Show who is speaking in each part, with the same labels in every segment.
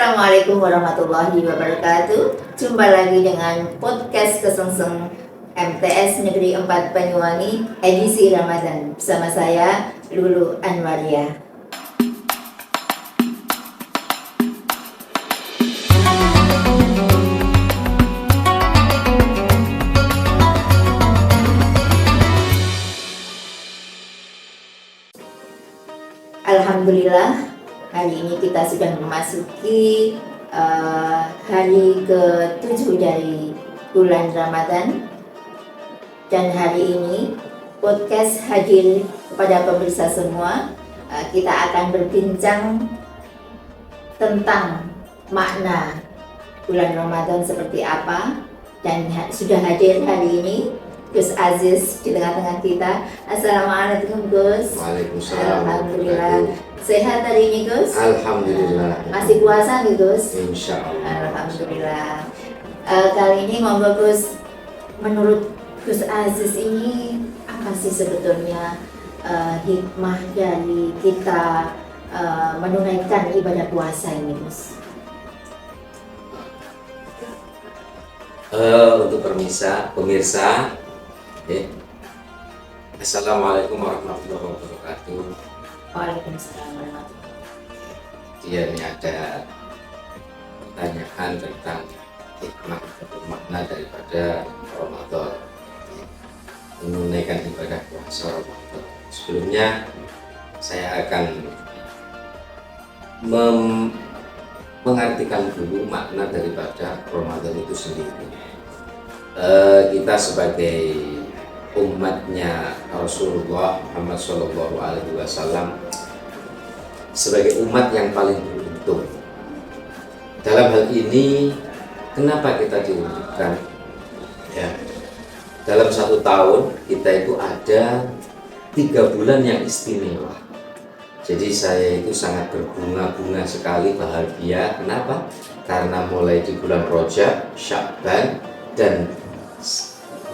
Speaker 1: Assalamualaikum warahmatullahi wabarakatuh. Jumpa lagi dengan podcast Kesengseng MTS Negeri 4 Banyuwangi edisi Ramadan bersama saya Lulu Anwaria. Alhamdulillah, hari ini kita sudah memasuki hari ke-7 dari bulan Ramadan. Dan hari ini podcast hadir kepada pemirsa semua. Kita akan berbincang tentang makna bulan Ramadan seperti apa. Dan sudah hadir hari ini Gus Aziz di tengah-tengah kita. Assalamualaikum Gus.
Speaker 2: Waalaikumsalam.
Speaker 1: Alhamdulillah. Sehat hari ini Gus?
Speaker 2: Alhamdulillah.
Speaker 1: Masih puasa nih Gus?
Speaker 2: Insya Allah.
Speaker 1: Alhamdulillah. Kali ini monggo Gus, menurut Gus Aziz ini apa sih sebetulnya hikmah dari kita menunaikan ibadah puasa ini Gus?
Speaker 2: Untuk pemirsa, Assalamualaikum warahmatullahi wabarakatuh.
Speaker 1: Waalaikumsalam warahmatullahi wabarakatuh.
Speaker 2: Ini ada pertanyaan tentang hikmah atau makna daripada Ramadan, menunaikan ibadah puasa Ramadan. Sebelumnya saya akan mengartikan dulu makna daripada Ramadan itu sendiri. Kita sebagai umatnya Rasulullah Muhammad SAW, sebagai umat yang paling beruntung dalam hal ini. Kenapa kita diwujudkan? Ya, dalam satu tahun kita itu ada 3 bulan yang istimewa. Jadi saya itu sangat berbunga-bunga sekali, bahagia. Kenapa? Karena mulai di bulan Rajab, Sya'ban, dan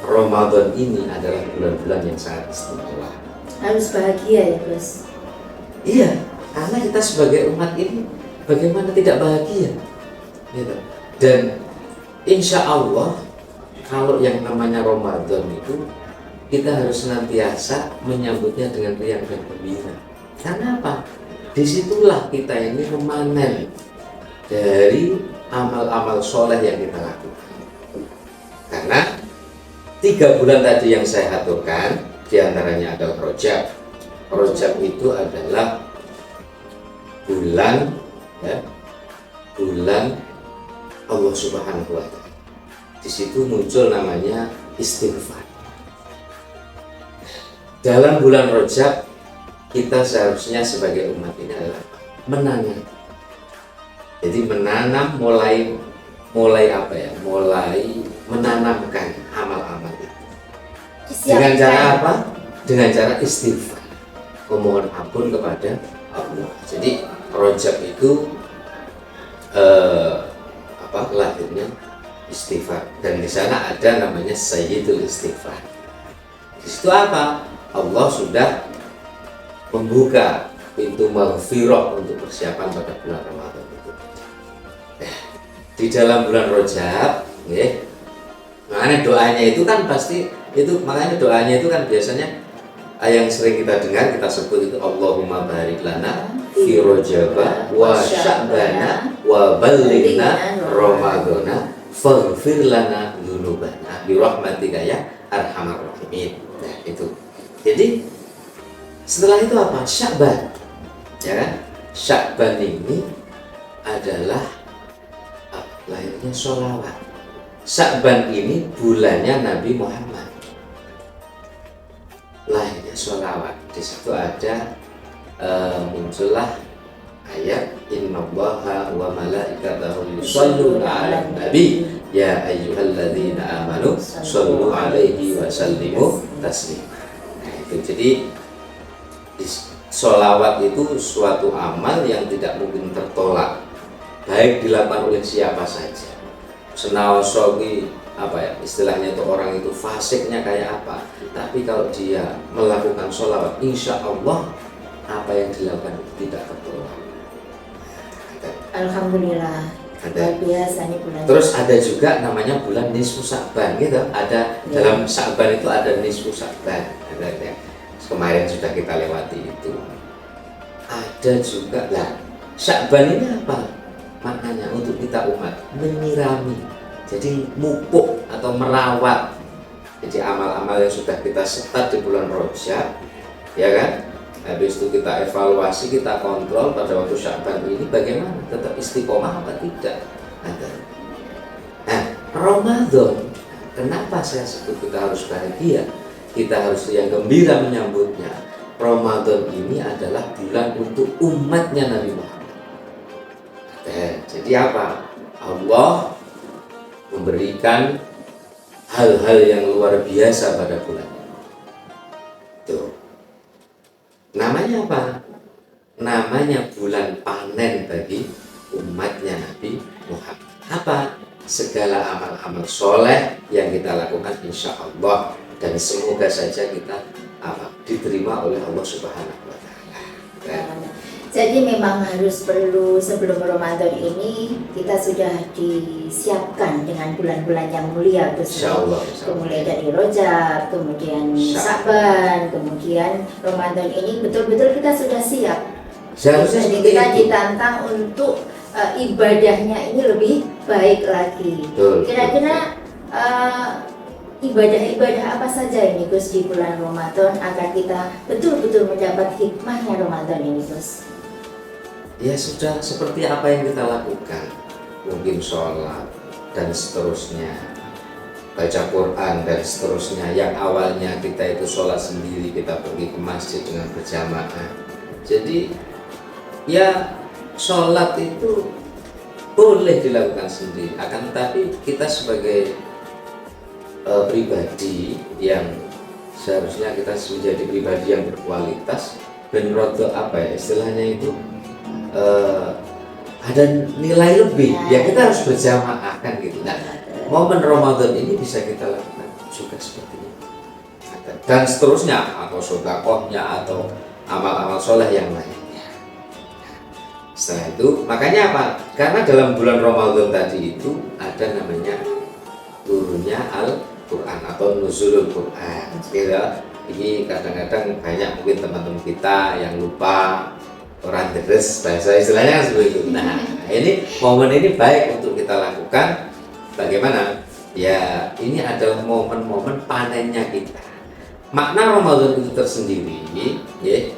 Speaker 2: Ramadan ini adalah bulan-bulan yang sangat istimewa.
Speaker 1: Harus bahagia ya Gus?
Speaker 2: Iya, karena kita sebagai umat ini bagaimana tidak bahagia gitu. Dan insya Allah kalau yang namanya Ramadan itu kita harus senantiasa menyambutnya dengan riang dan gembira. Karena apa? Disitulah kita ini memanen dari amal-amal soleh yang kita lakukan. Karena 3 bulan tadi yang saya aturkan, diantaranya adalah Rajab. Rajab itu adalah bulan Allah Subhanahu wa Ta'ala. Di situ muncul namanya istighfar. Dalam bulan Rajab kita seharusnya sebagai umat ini adalah menanam. Jadi menanam mulai apa ya? Mulai menanamkan amal-amal itu. Dengan cara apa? Dengan cara istighfar, memohon ampun kepada Allah. Jadi Rajab itu lahirnya istighfar, dan di sana ada namanya Sayyidul Istighfar. Di situ apa? Allah sudah membuka pintu maghfirah untuk persiapan pada bulan Ramadan itu. Di dalam bulan Rajab, makanya doanya itu kan pasti itu, makanya doanya itu kan biasanya yang sering kita dengar, kita sebut itu Allahumma barik lana fi Rajaba wa Sya'bana wa ballighna Ramadana faghfir lana dzunubana bi rahmatika ya arhamar rahimin. Nah, itu. Jadi setelah itu apa? Sya'ban. Ya kan? Sya'ban ini adalah lahirnya sholawat. Sya'ban ini bulannya Nabi Muhammad. Lahirnya sholawat. Di situ ada muncullah ayat innallaha wa malaikatahu yusholluna 'alan nabi ya ayyuhalladzina amanu shollu 'alaihi wa sallimu taslima. Nah, itu jadi sholawat itu suatu amal yang tidak mungkin tertolak, baik dilakukan oleh siapa saja. Senaosogi apa ya istilahnya, itu orang itu fasiknya kayak apa, tapi kalau dia melakukan sholawat, insya Allah apa yang dilakukan tidak tertolak.
Speaker 1: Alhamdulillah.
Speaker 2: Ada.
Speaker 1: Luar biasa nih bulan.
Speaker 2: Terus ada juga namanya bulan nisfu Sya'ban gitu. Ada
Speaker 1: Ya.
Speaker 2: dalam Sya'ban itu ada nisfu Sya'ban. Ada ya. Kemarin sudah kita lewati itu. Ada juga lah. Sya'ban ini apa? Maknanya untuk kita umat menyirami. Jadi mupuk atau merawat. Jadi amal-amal yang sudah kita setat di bulan Rajab, ya kan? Habis itu kita evaluasi, kita kontrol pada waktu Sya'ban ini bagaimana, tetap istiqomah apa tidak. Nah, Ramadan, kenapa saya sebut kita harus bahagia, kita harus yang gembira menyambutnya. Ramadan ini adalah bulan untuk umatnya Nabi Muhammad. Jadi apa? Allah memberikan hal-hal yang luar biasa pada bulan ini. Tuh. Namanya apa? Namanya bulan panen bagi umatnya Nabi Muhammad. Apa? Segala amal-amal soleh yang kita lakukan insya Allah, dan semoga saja kita diterima oleh Allah Subhanahu wa Ta'ala.
Speaker 1: Jadi memang harus perlu sebelum Ramadan ini kita sudah disiapkan dengan bulan-bulan yang mulia,
Speaker 2: Insya Allah.
Speaker 1: mulai dari Rajab, kemudian Sya'ban, kemudian Ramadan ini betul-betul kita sudah siap.
Speaker 2: Seharusnya
Speaker 1: Jadi
Speaker 2: seperti
Speaker 1: kita
Speaker 2: itu.
Speaker 1: ditantang untuk ibadahnya ini lebih baik lagi.
Speaker 2: Betul.
Speaker 1: Kira-kira ibadah-ibadah apa saja ini Gus di bulan Ramadan agar kita betul-betul mendapat hikmahnya Ramadan ini Gus?
Speaker 2: Ya sudah seperti apa yang kita lakukan, mungkin sholat dan seterusnya, baca Quran dan seterusnya. Yang awalnya kita itu sholat sendiri, kita pergi ke masjid dengan berjamaah. Jadi ya sholat itu boleh dilakukan sendiri, akan tetapi kita sebagai pribadi yang seharusnya kita menjadi pribadi yang berkualitas dan rodo istilahnya itu ada nilai lebih, ya kita harus berjamaah kan gitu. Nah, momen Ramadan ini bisa kita lakukan juga seperti ini, dan seterusnya, atau sedekahnya atau amal-amal soleh yang lainnya. Setelah itu, makanya apa? Karena dalam bulan Ramadan tadi itu ada namanya turunnya Al-Quran atau nuzulul Quran. Ini kadang-kadang banyak mungkin teman-teman kita yang lupa, orang deres bahasa istilahnya seperti itu. Nah, ini momen ini baik untuk kita lakukan. Bagaimana? Ya, ini adalah momen-momen panennya kita. Makna Ramadan itu tersendiri, ya.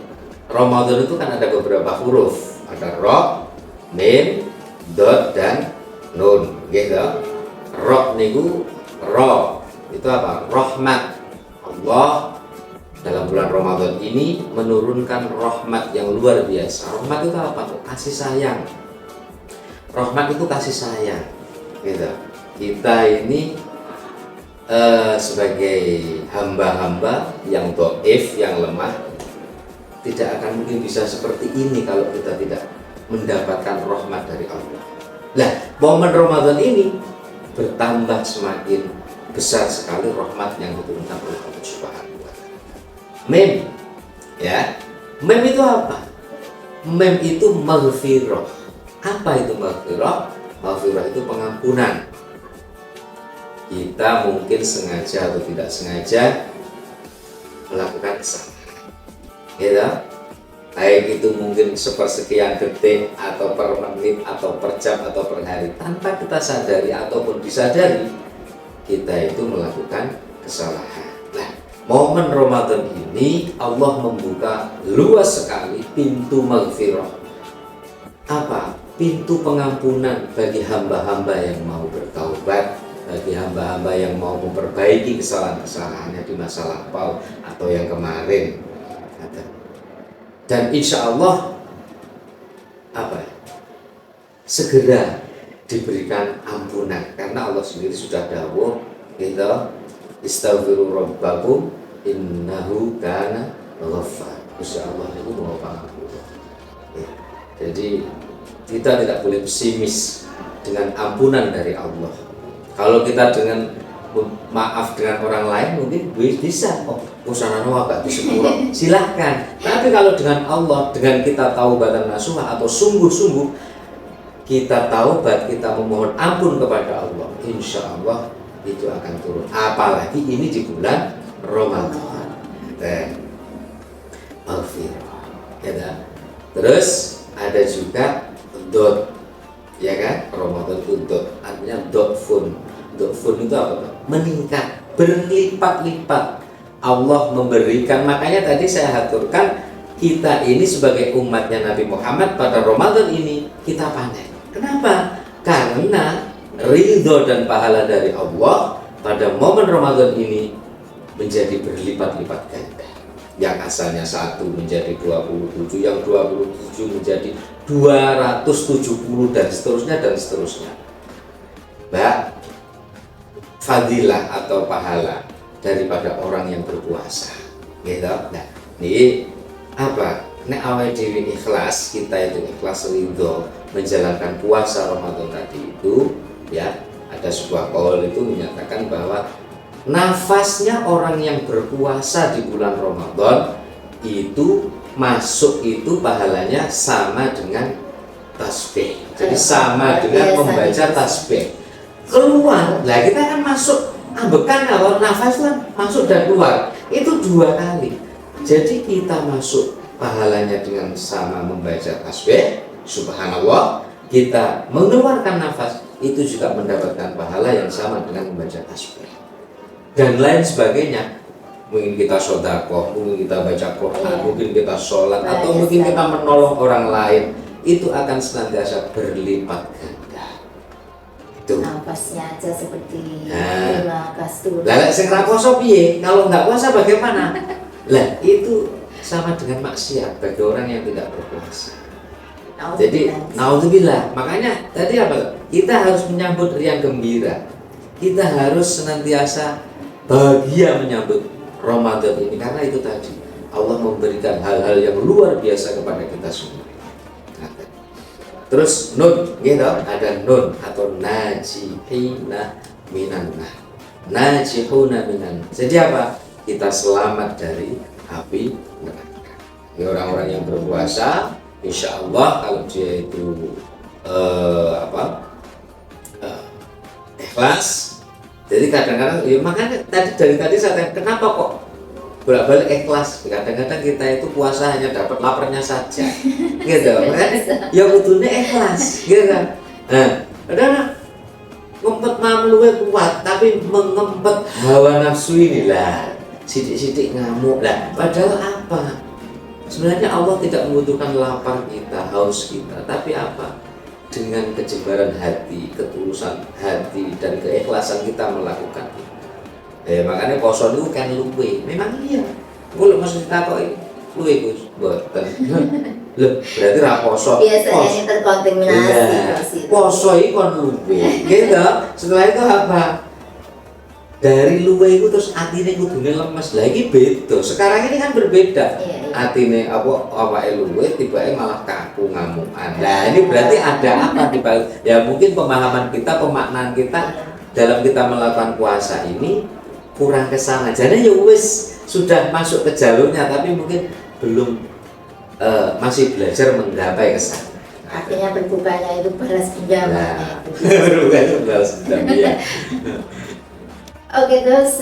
Speaker 2: Ramadan itu kan ada beberapa huruf, ada ro, mim, dot, dan nun, gitu. Ro niku ro itu apa? Rahmat. Allah dalam bulan Ramadan ini menurunkan rahmat yang luar biasa. Rahmat itu apa? Kasih sayang. Rahmat itu kasih sayang, gitu. Kita ini sebagai hamba-hamba yang dhaif, yang lemah, tidak akan mungkin bisa seperti ini kalau kita tidak mendapatkan rahmat dari Allah. Nah, momen Ramadan ini bertambah semakin besar sekali rahmat yang diturunkan oleh Allah Subhanahu wa Ta'ala. Mem, ya, mem itu apa? Mem itu maghfirah. Apa itu maghfirah? Maghfirah itu pengampunan. Kita mungkin sengaja atau tidak sengaja melakukan kesalahan, gitu. Baik itu mungkin sepersekian detik atau per menit atau per jam atau per hari, tanpa kita sadari ataupun disadari kita itu melakukan kesalahan. Nah, momen Ramadan ini Allah membuka luas sekali pintu maghfirah. Apa? Pintu pengampunan bagi hamba-hamba yang mau bertaubat, bagi hamba-hamba yang mau memperbaiki kesalahan-kesalahannya di masa lampau atau yang kemarin. Dan insya Allah segera diberikan ampunan, karena Allah sendiri sudah dawuh, kita istaghfiru rabbakum innahu kana ghaffar. Insya Allah itu mau pengampun. Jadi kita tidak boleh pesimis dengan ampunan dari Allah. Kalau kita dengan maaf dengan orang lain mungkin bisa, usaha agak disepuro, silahkan. Tapi kalau dengan Allah, dengan kita taubatan nasuha atau sungguh-sungguh, kita taubat, kita memohon ampun kepada Allah, insya Allah itu akan turun. Apalagi ini di bulan Ramadan. Maghfirah. Ya kan? Terus ada juga dot, ya kan? Ramadan itu dot, artinya dotfun. Dotfun itu apa? Meningkat, berlipat-lipat. Allah memberikan, makanya tadi saya aturkan kita ini sebagai umatnya Nabi Muhammad pada Ramadan ini kita panen. Kenapa? Karena ridho dan pahala dari Allah pada momen Ramadan ini menjadi berlipat-lipat ganda. Yang asalnya 1 menjadi 27, yang 27 menjadi 270 dan seterusnya. Mbak, fadilah atau pahala daripada orang yang berpuasa. Gitu. Nah, ini apa? Nek awal diri ikhlas, kita itu ikhlas ridho menjalankan puasa Ramadan tadi itu, ya, ada sebuah qaul itu menyatakan bahwa nafasnya orang yang berpuasa di bulan Ramadan itu masuk itu pahalanya sama dengan tasbih. Jadi sama dengan membaca tasbih. Keluar, lah kita kan masuk ambekan kalau nafas kan masuk dan keluar itu 2 kali. Jadi kita masuk pahalanya dengan sama membaca tasbih, subhanallah, kita mengeluarkan nafas itu juga mendapatkan pahala yang sama dengan membaca tasbih dan lain sebagainya. Mungkin kita sedekah, mungkin kita baca Quran, mungkin kita sholat, atau mungkin kita menolong orang lain, itu akan senantiasa berlipat ganda. Itu
Speaker 1: nafasnya aja seperti lima kastur.
Speaker 2: Lah sing ra puasa piye? Kalau nggak puasa bagaimana? Lah itu sama dengan maksiat bagi orang yang tidak berpuasa. Jadi naudzubillah. Makanya tadi apa? Kita harus menyambut riang gembira. Kita harus senantiasa bahagia menyambut Ramadan ini, karena itu tadi Allah memberikan hal-hal yang luar biasa kepada kita semua. Terus nun, gitu, ada nun atau najihina minannah. Najihuna minannah. Jadi apa? Kita selamat dari api neraka. Ini orang-orang yang berpuasa, insya Allah kalau dia itu ikhlas. Jadi kadang-kadang, ya makanya dari tadi saya tanya, kenapa kok bolak-balik ikhlas? Kadang-kadang kita itu puasa hanya dapat laparnya saja, gitu. Makanya ya kudunya ikhlas, gitu kan? Nah, kadang-kadang ngempet mamluwe kuat, tapi mengempet hawa nafsu inilah. Sidik-sidik ngamuk lah. Padahal apa? Sebenarnya Allah tidak membutuhkan lapar kita, haus kita, tapi apa? Dengan kejebaran hati, ketulusan hati, dan keikhlasan kita melakukan itu. Makanya poso itu kan luwe. Memang iya. Gue maksud ditakoki luwe Gus, mboten. Loh, berarti ra poso.
Speaker 1: Biasanya ini terkontaminasi.
Speaker 2: Poso iki kon luwe. Gitu. Setelah itu apa? Dari luwe itu terus atine kudune lemes. Lah iki beda. Sekarang ini kan berbeda. Atine awake luwe tibake malah kaku ngamukan. Nah, ini berarti ada apa di balik? Ya mungkin pemahaman kita, pemaknaan kita dalam kita melakukan puasa ini kurang kesana. Jadi ya wis sudah masuk ke jalurnya tapi mungkin belum masih belajar menggapai kesana.
Speaker 1: Artinya berbukanya itu balas dendam.
Speaker 2: Nah, berbukanya balas dendam ya.
Speaker 1: Oke Gus,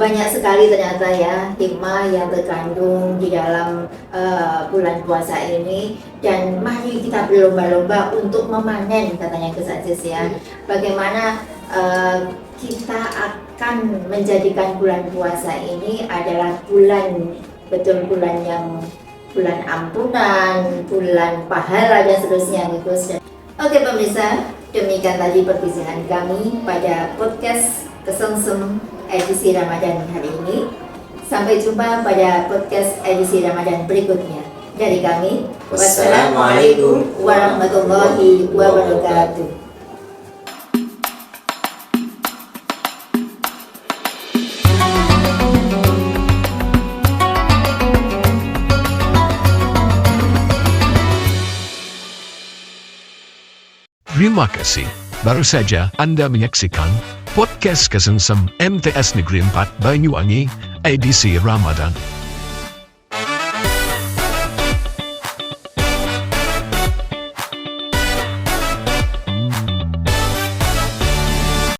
Speaker 1: banyak sekali ternyata ya hikmah yang terkandung di dalam bulan puasa ini, dan mari kita berlomba-lomba untuk memanen, katanya Gus Aziz ya. Bagaimana kita akan menjadikan bulan puasa ini adalah bulan yang bulan ampunan, bulan pahala dan seterusnya Gus. Oke pemirsa, demikian tadi perbincangan kami pada podcast Kesengsem edisi Ramadan hari ini. Sampai jumpa pada podcast edisi Ramadan berikutnya. Dari kami, wassalamualaikum warahmatullahi wabarakatuh.
Speaker 3: Terima kasih. Baru saja Anda menyaksikan Podcast Kesengsem MTS Negeri 4 Banyuwangi, edisi Ramadan.